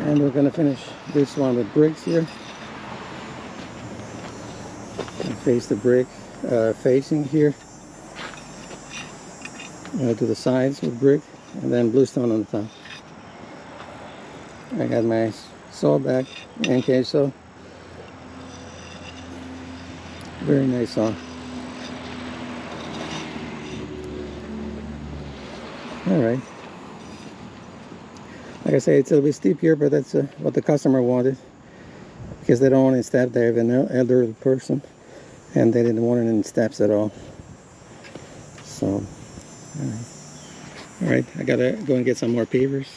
And we're going to finish this one with bricks here. And face the brick facing here. To the sides with brick, and then bluestone on the top. I got my saw back, NK saw. Very nice saw. Alright. Like I say, it's a little bit steep here, but that's what the customer wanted. Because they don't want any step. They have an elderly person, and they didn't want any steps at all. So, alright, I gotta go and get some more pavers.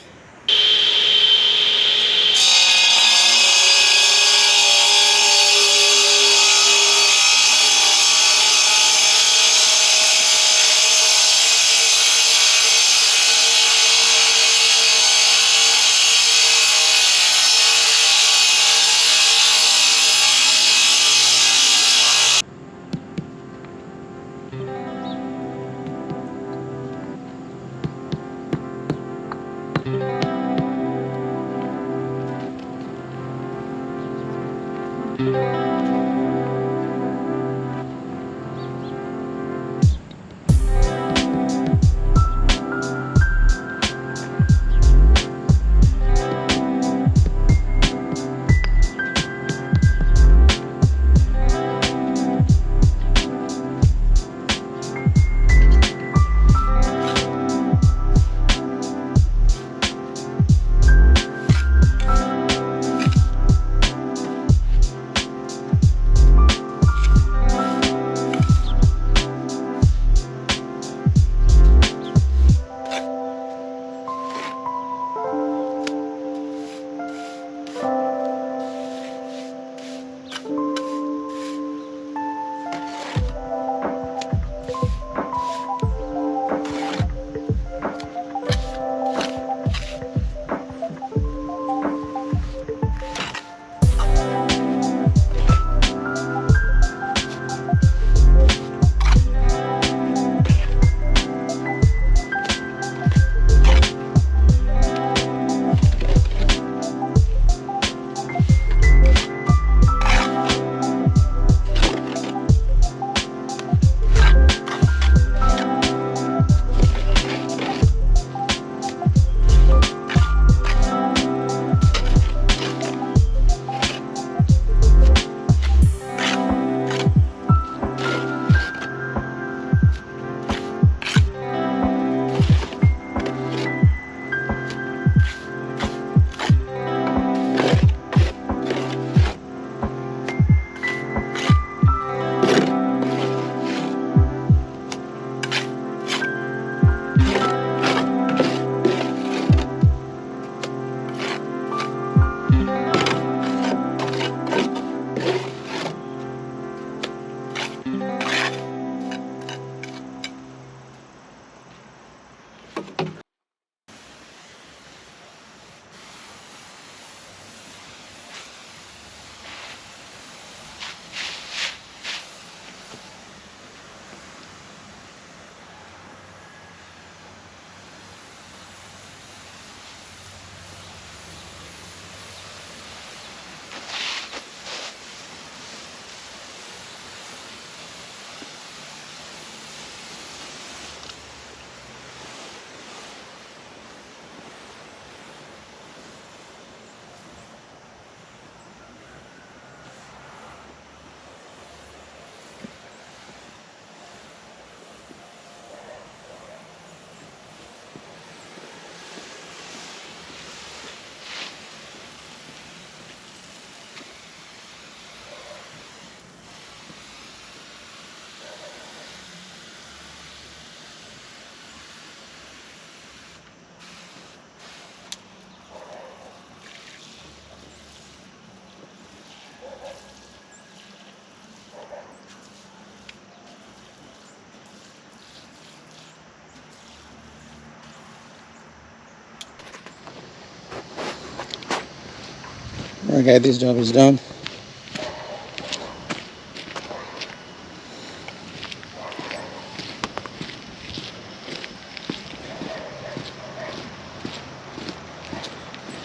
Okay, this job is done.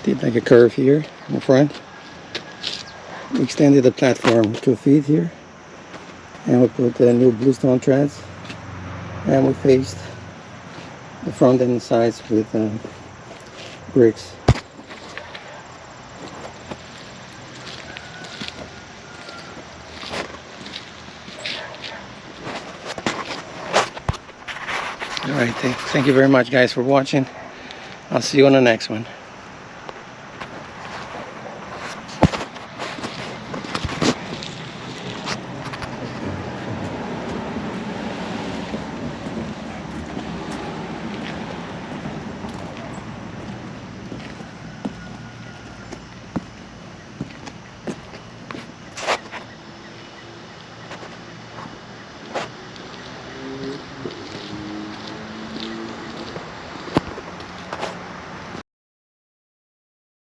Did like a curve here in the front. We extended the platform 2 feet here, and we put the new bluestone treads, and we faced the front and the sides with bricks. Alright, thank you very much guys for watching. I'll see you on the next one.